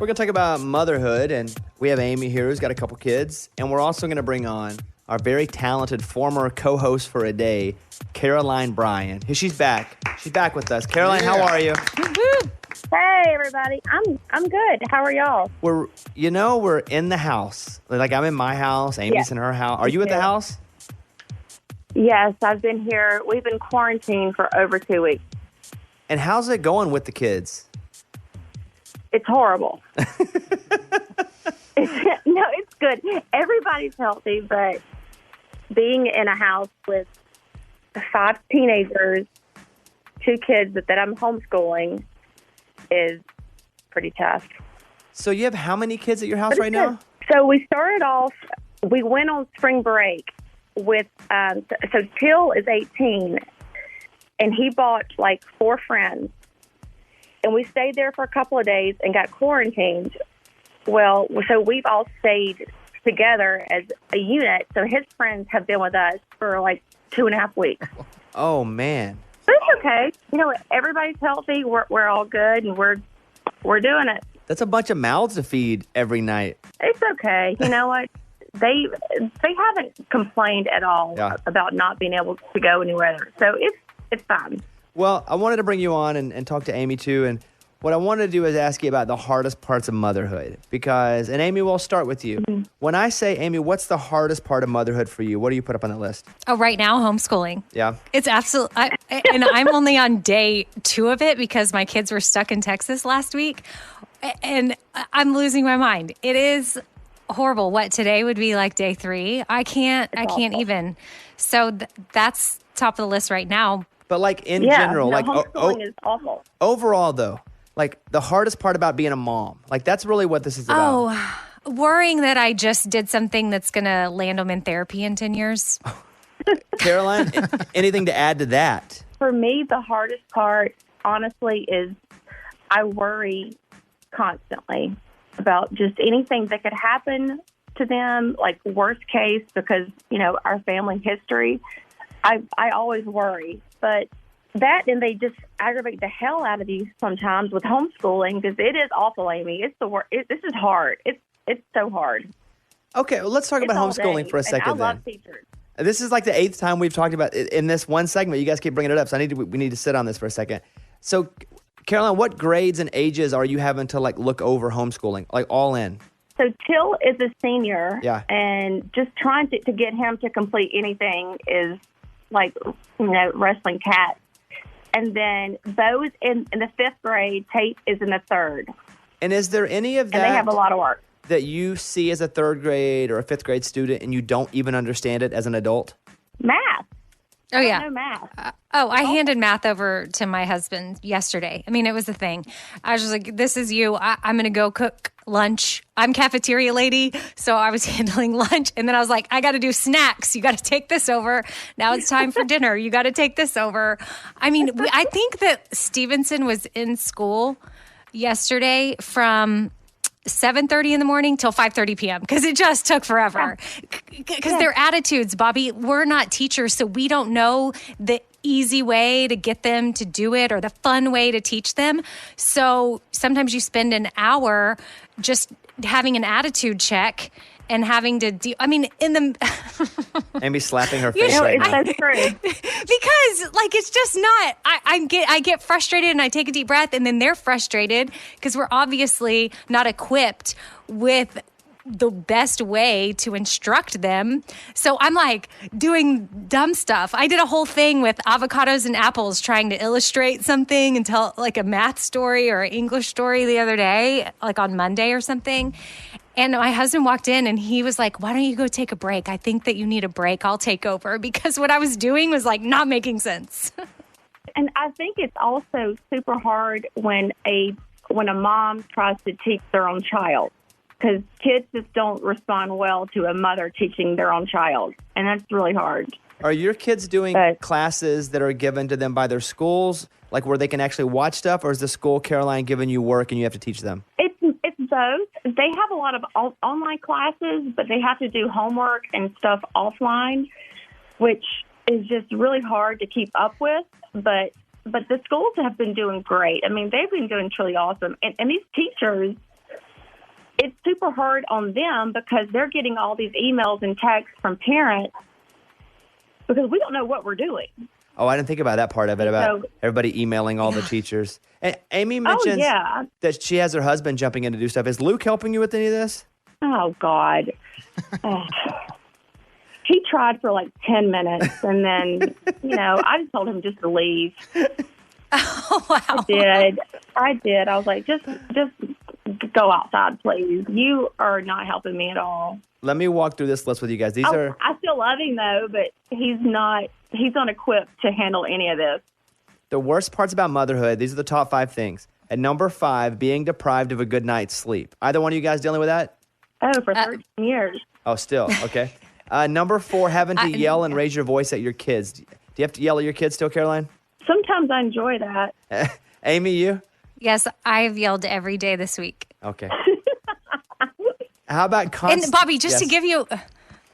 We're going to talk about motherhood, and we have Amy here who's got a couple kids, and we're also going to bring on our very talented former co-host for a day, Caroline Bryan. She's back. She's back with us. Caroline, how are you? Hey, everybody. I'm good. How are y'all? We're in the house. Like, I'm in my house. Amy's in her house. Are you at the house? Yes, I've been here. We've been quarantined for over 2 weeks. And how's it going with the kids? It's horrible. No, it's good. Everybody's healthy, but being in a house with 5 teenagers, 2 kids that I'm homeschooling is pretty tough. So you have how many kids at your house right now? So we started off, we went on spring break with, so Till is 18, and he bought like 4 friends. And we stayed there for a couple of days and got quarantined. Well, so we've all stayed together as a unit. So his friends have been with us for like 2.5 weeks. Oh, man. But it's okay. You know, everybody's healthy. We're all good, and we're doing it. That's a bunch of mouths to feed every night. It's okay. You know what? They haven't complained at all about not being able to go anywhere. So it's fine. Well, I wanted to bring you on and talk to Amy, too. And what I wanted to do is ask you about the hardest parts of motherhood. And Amy, we'll start with you. Mm-hmm. When I say, Amy, what's the hardest part of motherhood for you? What do you put up on the list? Oh, right now, homeschooling. Yeah. It's absolute. And I'm only on day 2 of it because my kids were stuck in Texas last week. And I'm losing my mind. It is horrible. What, today would be like day 3? I can't even. So that's top of the list right now. But like in general, like homeschooling is awful. Overall, though, like the hardest part about being a mom, like that's really what this is about. Oh, worrying that I just did something that's going to land them in therapy in 10 years. Caroline, anything to add to that? For me, the hardest part, honestly, is I worry constantly about just anything that could happen to them, like worst case, because, you know, our family history. I always worry. But that, and they just aggravate the hell out of you sometimes with homeschooling, because it is awful, Amy. It's the worst. This is hard. It's so hard. Okay, well, let's talk about homeschooling for a second. And I love teachers. This is like the 8th time we've talked about it in this one segment. You guys keep bringing it up, so we need to sit on this for a second. So, Caroline, what grades and ages are you having to like look over homeschooling, like all in? So Till is a senior, yeah, and just trying to get him to complete anything is like, you know, wrestling cats. And then Bo's in the 5th grade, Tate is in the 3rd. And is there any of that? And they have a lot of work. That you see as a 3rd grade or a 5th grade student and you don't even understand it as an adult? Math. Oh, yeah. No math. I handed math over to my husband yesterday. I mean, it was a thing. I was just like, this is you. I'm going to go cook lunch. I'm cafeteria lady, so I was handling lunch. And then I was like, I got to do snacks. You got to take this over. Now it's time for dinner. You got to take this over. I mean, I think that Stevenson was in school yesterday from 7:30 in the morning till 5:30 p.m. because it just took forever. Because their attitudes, Bobby, we're not teachers, so we don't know the easy way to get them to do it or the fun way to teach them. So sometimes you spend an hour just having an attitude check and having to in the Amy slapping her face right now. That's true. Because like it's just not. I get frustrated and I take a deep breath, and then they're frustrated because we're obviously not equipped with the best way to instruct them. So I'm like doing dumb stuff. I did a whole thing with avocados and apples trying to illustrate something and tell like a math story or an English story the other day, like on Monday or something. And my husband walked in and he was like, why don't you go take a break? I think that you need a break. I'll take over, because what I was doing was like not making sense. And I think it's also super hard when a mom tries to teach their own child, because kids just don't respond well to a mother teaching their own child. And that's really hard. Are your kids doing classes that are given to them by their schools, like where they can actually watch stuff, or is the school, Caroline, giving you work and you have to teach them? It's both. They have a lot of online classes, but they have to do homework and stuff offline, which is just really hard to keep up with. But the schools have been doing great. I mean, they've been doing truly awesome. And these teachers, it's super hard on them because they're getting all these emails and texts from parents because we don't know what we're doing. Oh, I didn't think about that part of it, about everybody emailing all the teachers. And Amy mentions that she has her husband jumping in to do stuff. Is Luke helping you with any of this? Oh, God. He tried for like 10 minutes, and then, I just told him just to leave. Oh, wow. I did. I was like, just go outside, please. You are not helping me at all. Let me walk through this list with you guys. I still love him, though, but he's unequipped to handle any of this. The worst parts about motherhood. These are the top 5 things. At number 5, being deprived of a good night's sleep. Either one of you guys dealing with that? Oh, for 13 years. Oh, still. Okay. Number 4, having to yell and raise your voice at your kids. Do you have to yell at your kids still, Caroline? Sometimes I enjoy that. Amy, you? Yes, I've yelled every day this week. Okay. How about constant... And Bobby, just to give you...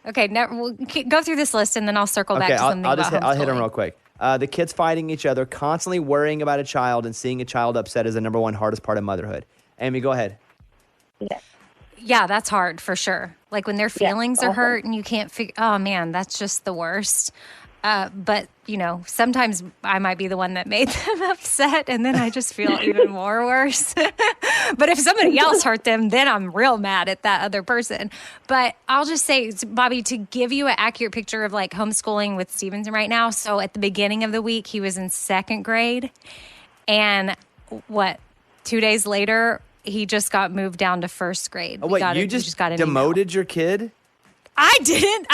Okay, now we'll go through this list and then I'll circle back to something I'll hit them real quick. The kids fighting each other, constantly worrying about a child and seeing a child upset is the number 1 hardest part of motherhood. Amy, go ahead. Yeah, that's hard for sure. Like when their feelings are hurt and you can't figure... Oh, man, that's just the worst. But, sometimes I might be the one that made them upset, and then I just feel even more worse. But if somebody else hurt them, then I'm real mad at that other person. But I'll just say, Bobby, to give you an accurate picture of like homeschooling with Stevenson right now. So at the beginning of the week, he was in 2nd grade. And 2 days later, he just got moved down to 1st grade. Oh, wait, you just got demoted your kid? I didn't.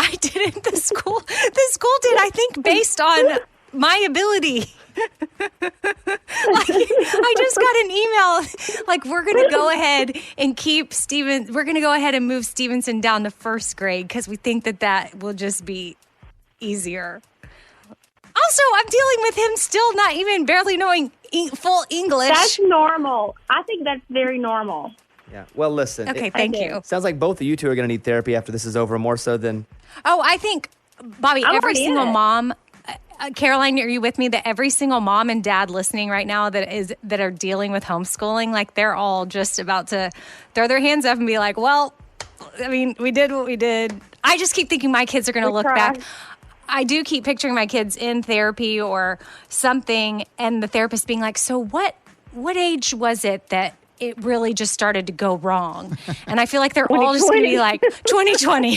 The school did, I think, based on my ability. I just got an email, like, we're going to go ahead and move Stevenson down to 1st grade because we think that will just be easier. Also, I'm dealing with him still not even barely knowing full English. That's normal. I think that's very normal. Yeah. Well, listen. Okay, thank you. Sounds like both of you two are going to need therapy after this is over, more so than... Oh, I think, Bobby, every single mom... Caroline, are you with me? That every single mom and dad listening right now that are dealing with homeschooling, like they're all just about to throw their hands up and be like, well, I mean, we did what we did. I just keep thinking my kids are going to look back. I do keep picturing my kids in therapy or something, and the therapist being like, so what age was it that it really just started to go wrong? And I feel like they're all just going to be like, 2020.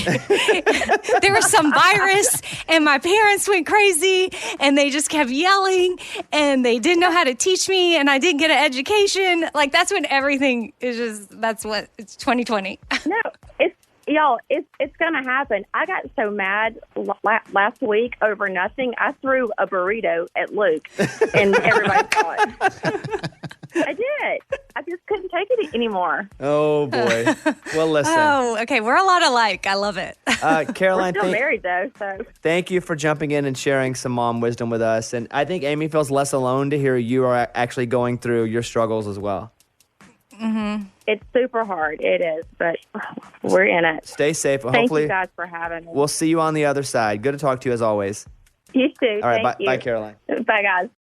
There was some virus and my parents went crazy and they just kept yelling and they didn't know how to teach me and I didn't get an education. Like that's when everything is it's 2020. No, it's going to happen. I got so mad last week over nothing. I threw a burrito at Luke and everybody saw it. I did. I just couldn't take it anymore. Oh, boy. Well, listen. Oh, okay. We're a lot alike. I love it. Caroline, we're still married, though. So thank you for jumping in and sharing some mom wisdom with us. And I think Amy feels less alone to hear you are actually going through your struggles as well. Mm-hmm. It's super hard. It is, but we're in it. Stay safe. Thank you guys for having me. We'll see you on the other side. Good to talk to you as always. You too. All right. Thank you. Bye, Caroline. Bye, guys.